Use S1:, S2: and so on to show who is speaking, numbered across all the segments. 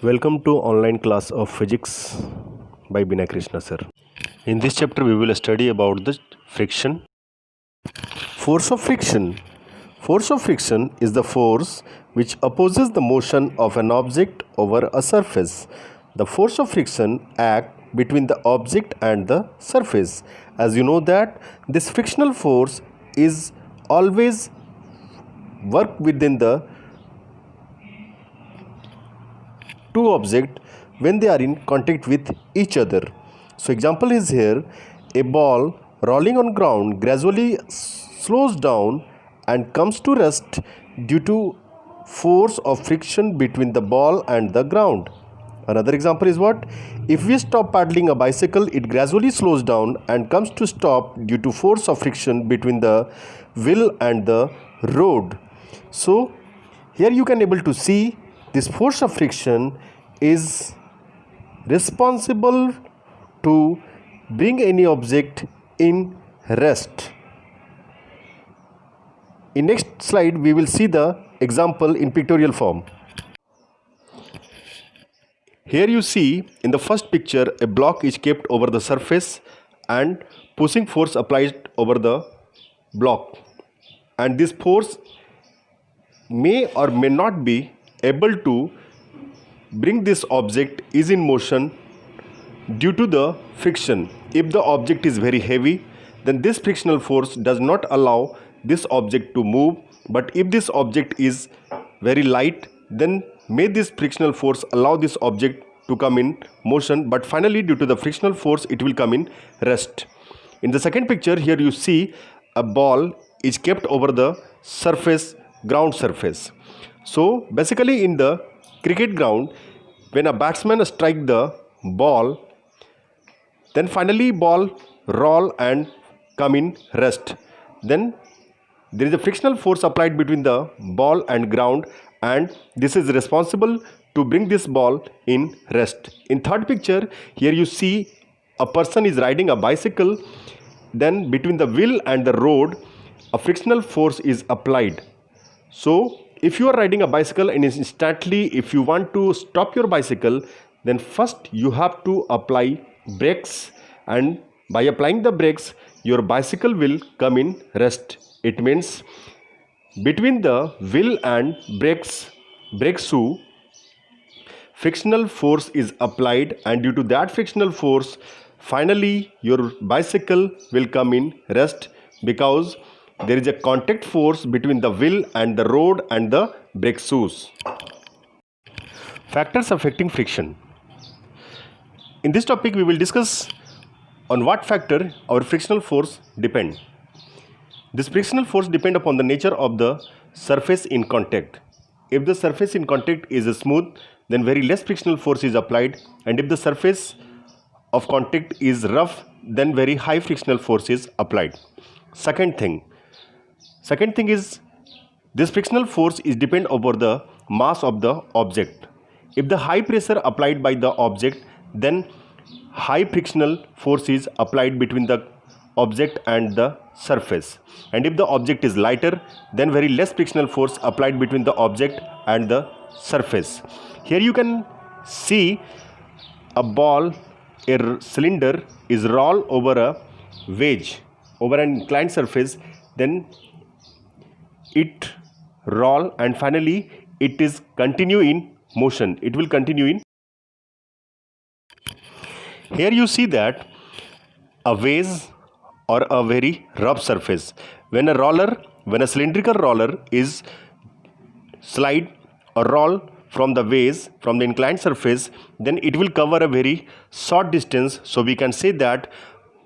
S1: Welcome to online class of physics by Bina Krishna sir. In this chapter we will study about the friction. Force of friction. Force of friction is the force which opposes the motion of an object over a surface. The force of friction acts between the object and the surface. As you know that this frictional force is always work within the two objects when they are in contact with each other. So example is here, a ball rolling on ground gradually slows down and comes to rest due to force of friction between the ball and the ground. Another example is what? If we stop paddling a bicycle, it gradually slows down and comes to stop due to force of friction between the wheel and the road. So here you can able to see this force of friction is responsible to bring any object in rest. In next slide we will see the example in pictorial form. Here you see in the first picture a block is kept over the surface and pushing force applied over the block, and this force may or may not be able to bring this object is in motion due to the friction. If the object is very heavy, then this frictional force does not allow this object to move, but if this object is very light, then may this frictional force allow this object to come in motion, but finally due to the frictional force it will come in rest. In the second picture here you see a ball is kept over the surface, ground surface. So basically in the cricket ground, when a batsman strike the ball, then finally ball roll and come in rest. Then there is a frictional force applied between the ball and ground, and this is responsible to bring this ball in rest. In third picture here you see a person is riding a bicycle, then between the wheel and the road a frictional force is applied. So if you are riding a bicycle and instantly if you want to stop your bicycle, then first you have to apply brakes, and by applying the brakes your bicycle will come in rest. It means between the wheel and brake shoe frictional force is applied, and due to that frictional force finally your bicycle will come in rest, because there is a contact force between the wheel and the road and the brake shoes. Factors affecting friction. In this topic we will discuss on what factor our frictional force depend. This frictional force depend upon the nature of the surface in contact. If the surface in contact is smooth, then very less frictional force is applied, and if the surface of contact is rough, then very high frictional force is applied. Second thing is this frictional force is depend over the mass of the object. If the high pressure applied by the object, then high frictional force is applied between the object and the surface, and if the object is lighter, then very less frictional force applied between the object and the surface. Here you can see a ball, a cylinder is rolled over a wedge over an inclined surface, then it roll and finally it is continue in motion. It will continue in. Here you see that a vase or a very rough surface, when a cylindrical roller is slide or roll from the vase, from the inclined surface, then it will cover a very short distance. So we can say that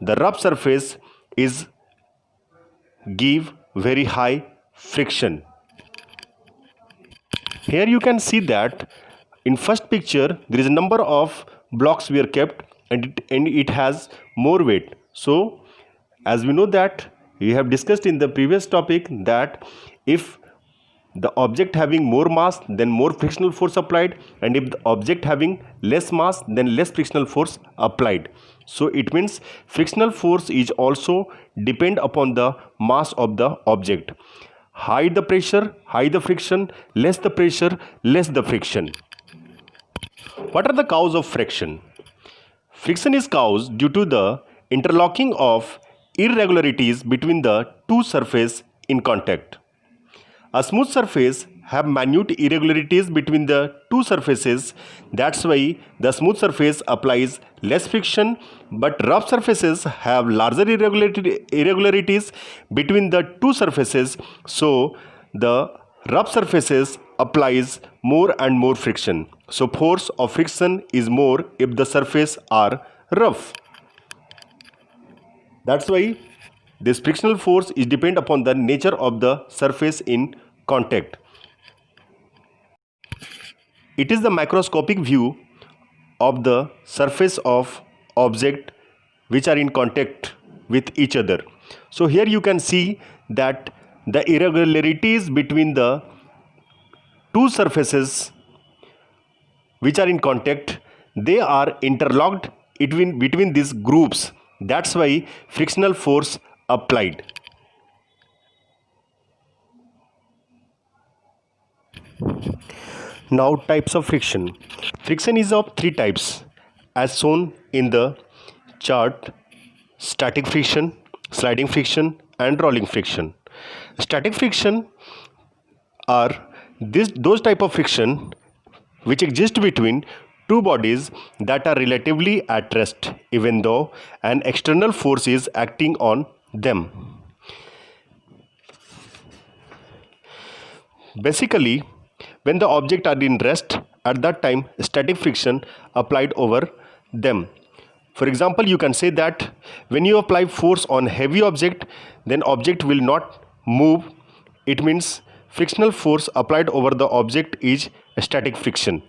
S1: the rough surface is give very high friction. Here you can see that in first picture there is a number of blocks were kept, and it has more weight. So as we know that we have discussed in the previous topic that if the object having more mass, then more frictional force applied, and if the object having less mass, then less frictional force applied. So it means frictional force is also depend upon the mass of the object. High the pressure, high the friction, less the pressure, less the friction. What are the causes of friction? Friction is caused due to the interlocking of irregularities between the two surfaces in contact. A smooth surface have minute irregularities between the two surfaces. That's why the smooth surface applies less friction, but rough surfaces have larger irregularities between the two surfaces. So the rough surfaces applies more and more friction. So force of friction is more if the surface are rough. That's why this frictional force is depend upon the nature of the surface in contact. It is the microscopic view of the surface of object which are in contact with each other. So here you can see that the irregularities between the two surfaces which are in contact, they are interlocked between these groups. That's why frictional force applied. Now types of friction. Friction is of three types as shown in the chart: static friction, sliding friction and rolling friction. Static friction are those type of friction which exist between two bodies that are relatively at rest even though an external force is acting on them. Basically, when the object are in rest, at that time static friction applied over them. For example, you can say that when you apply force on heavy object, then object will not move. It means frictional force applied over the object is static friction.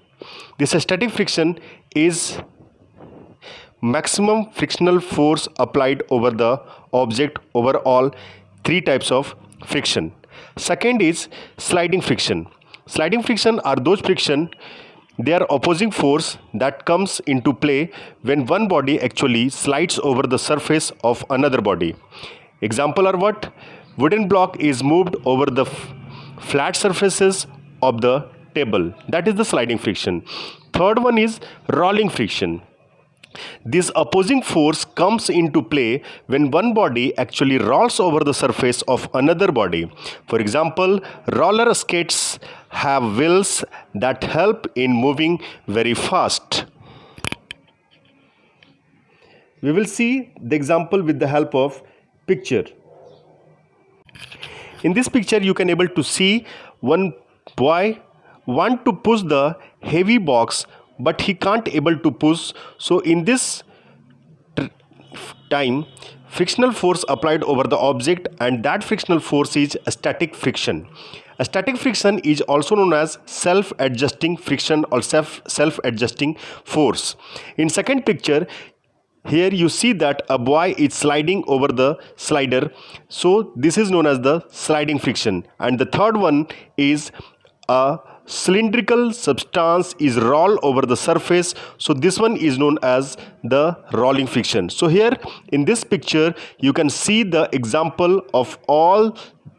S1: This static friction is maximum frictional force applied over the object over all three types of friction. Second is sliding friction. Sliding friction are those friction, they are opposing force that comes into play when one body actually slides over the surface of another body. Example are what? Wooden block is moved over the flat surfaces of the table. That is the sliding friction. Third one is rolling friction. This opposing force comes into play when one body actually rolls over the surface of another body. For example, roller skates have wheels that help in moving very fast. We will see the example with the help of picture. In this picture you can able to see one boy want to push the heavy box but he can't able to push. So in this time frictional force applied over the object, and that frictional force is static friction. A static friction is also known as self-adjusting friction or self-adjusting force. In second picture, here you see that a boy is sliding over the slider. So this is known as the sliding friction. And the third one is a cylindrical substance is rolled over the surface. So this one is known as the rolling friction. So here in this picture you can see the example of all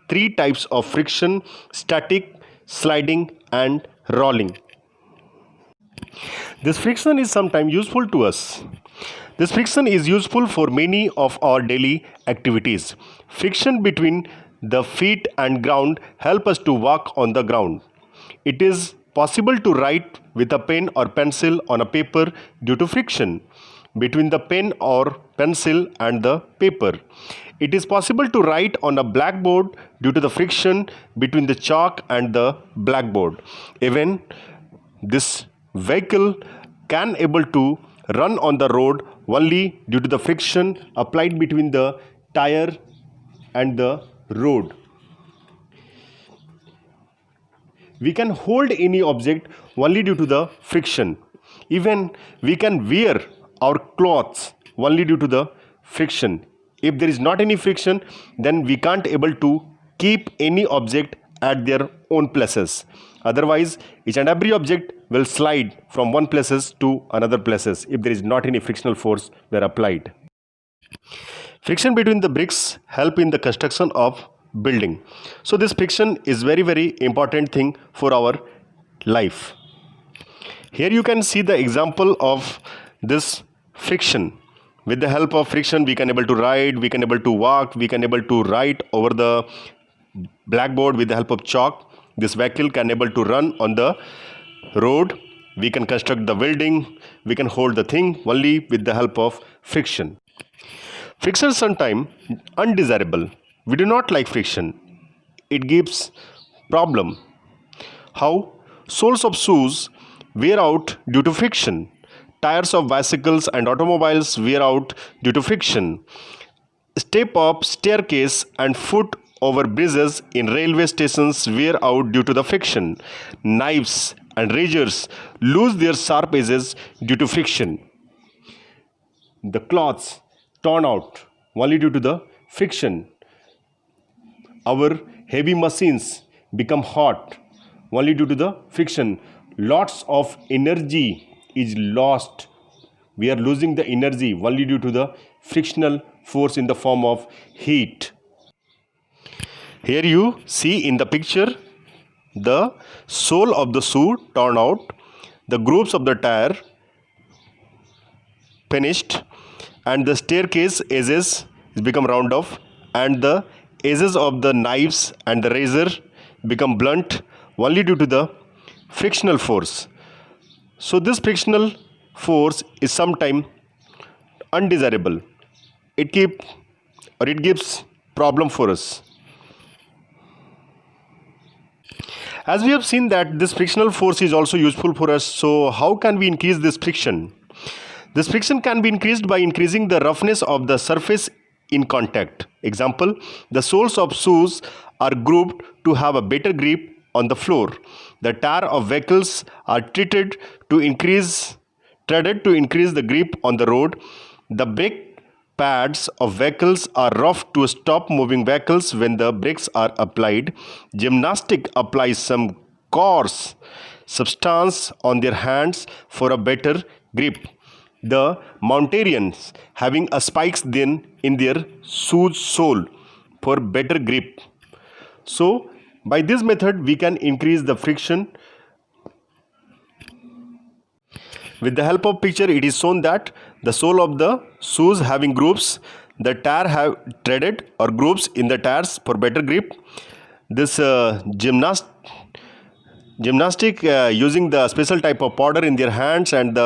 S1: three types of friction: static, sliding and rolling. This friction is sometimes useful to us. This friction is useful for many of our daily activities. Friction between the feet and ground help us to walk on the ground. It is possible to write with a pen or pencil on a paper due to friction between the pen or pencil and the paper. It is possible to write on a blackboard due to the friction between the chalk and the blackboard. Even this vehicle can able to run on the road only due to the friction applied between the tire and the road. We can hold any object only due to the friction. Even we can wear our clothes only due to the friction. If there is not any friction, then we can't able to keep any object at their own places. Otherwise, each and every object will slide from one places to another places if there is not any frictional force were applied. Friction between the bricks help in the construction of building. So this friction is very important thing for our life. Here you can see the example of this friction. With the help of friction, we can able to ride, we can able to walk, we can able to write over the blackboard with the help of chalk. This vehicle can able to run on the road. We can construct the building, we can hold the thing only with the help of friction. Friction is sometimes undesirable. We do not like friction. It gives problem. How? Soles of shoes wear out due to friction. Tires of bicycles and automobiles wear out due to friction. Step up staircase and foot over bridges in railway stations wear out due to the friction. Knives and razors lose their sharp edges due to friction. The cloths torn out only due to the friction. Our heavy machines become hot only due to the friction. Lots of energy is lost. We are losing the energy only due to the frictional force in the form of heat. Here you see in the picture the sole of the shoe torn out, the grooves of the tire finished, and the staircase edges become round off, and the edges of the knives and the razor become blunt only due to the frictional force. So this frictional force is sometimes undesirable. It gives problem for us. As we have seen that this frictional force is also useful for us, so how can we increase this friction? This friction can be increased by increasing the roughness of the surface in contact. Example, the soles of shoes are grooved to have a better grip on the floor. The tire of vehicles are treated to increase the grip on the road. The brake pads of vehicles are rough to stop moving vehicles when the brakes are applied. Gymnastic applies some coarse substance on their hands for a better grip. The mountaineers having a spikes then in their shoes sole for better grip. So by this method we can increase the friction. With the help of picture, it is shown that the sole of the shoes having grooves, the tire have threaded or grooves in the tires for better grip. This gymnastic using the special type of powder in their hands, and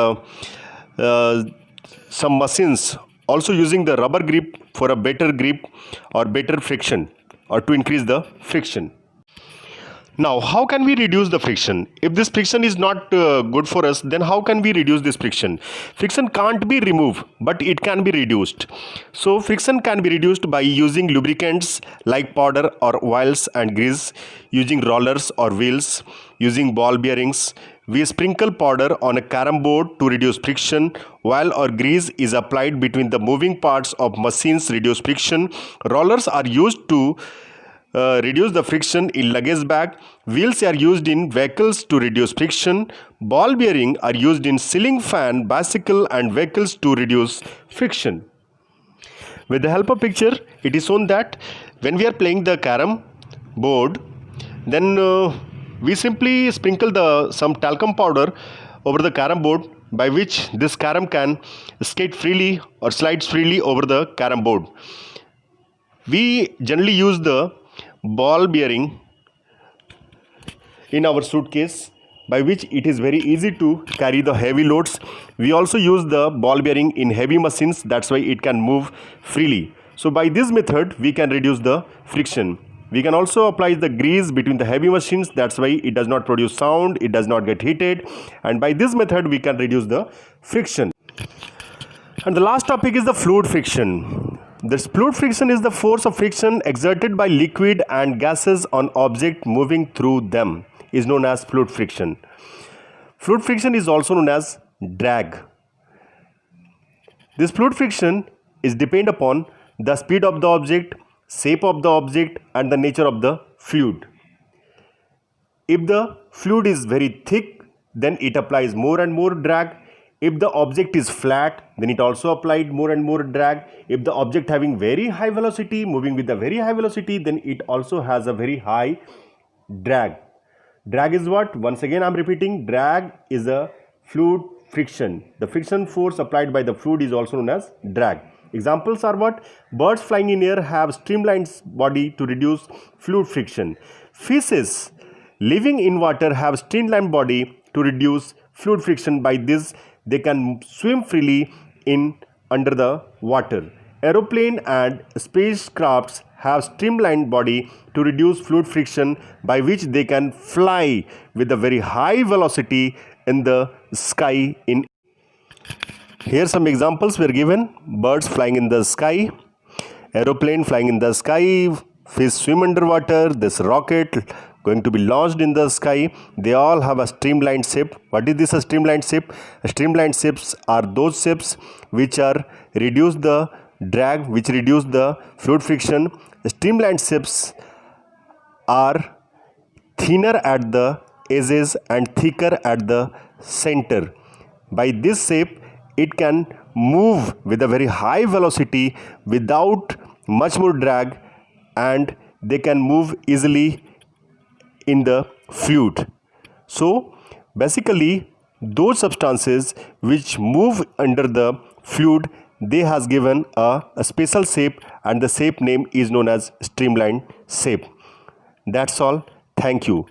S1: some machines also using the rubber grip for a better grip or better friction, or to increase the friction. Now, how can we reduce the friction? If this friction is not good for us, then how can we reduce this friction? Friction can't be removed, but it can be reduced. So, friction can be reduced by using lubricants like powder or oils and grease, using rollers or wheels, using ball bearings. We sprinkle powder on a carom board to reduce friction. Oil or grease is applied between the moving parts of machines to reduce friction. Rollers are used to reduce the friction in luggage bag. Wheels are used in vehicles to reduce friction. Ball bearing are used in ceiling fan, bicycle and vehicles to reduce friction. With the help of picture, it is shown that when we are playing the carom board, then we simply sprinkle some talcum powder over the carom board, by which this carom can skate freely or slides freely over the carom board. We generally use the ball bearing in our suitcase, by which it is very easy to carry the heavy loads. We also use the ball bearing in heavy machines, that's why it can move freely. So by this method we can reduce the friction. We can also apply the grease between the heavy machines, that's why it does not produce sound, it does not get heated, and by this method we can reduce the friction. And the last topic is the fluid friction. This fluid friction is the force of friction exerted by liquid and gases on object moving through them, is known as fluid friction. Fluid friction is also known as drag. This fluid friction is depend upon the speed of the object, shape of the object and the nature of the fluid. If the fluid is very thick, then it applies more and more drag. If the object is flat, then it also applied more and more drag. If the object having very high velocity, moving with a very high velocity, then it also has a very high drag. Drag is what? Once again I am repeating, drag is a fluid friction. The friction force applied by the fluid is also known as drag. Examples are what? Birds flying in air have streamlined body to reduce fluid friction. Fishes living in water have streamlined body to reduce fluid friction. By this, they can swim freely in under the water. Aeroplane and spacecrafts have streamlined body to reduce fluid friction, by which they can fly with a very high velocity in the sky. Here some examples were given: birds flying in the sky, aeroplane flying in the sky, fish swim underwater, this rocket going to be launched in the sky. They all have a streamlined shape. What is this, a streamlined shape? Streamlined shapes are those shapes which are reduce the drag, which reduce the fluid friction. Streamlined shapes are thinner at the edges and thicker at the center. By this shape, it can move with a very high velocity without much more drag, and they can move easily in the fluid. So basically, those substances which move under the fluid, they has given a special shape, and the shape name is known as streamlined shape. That's all. Thank you.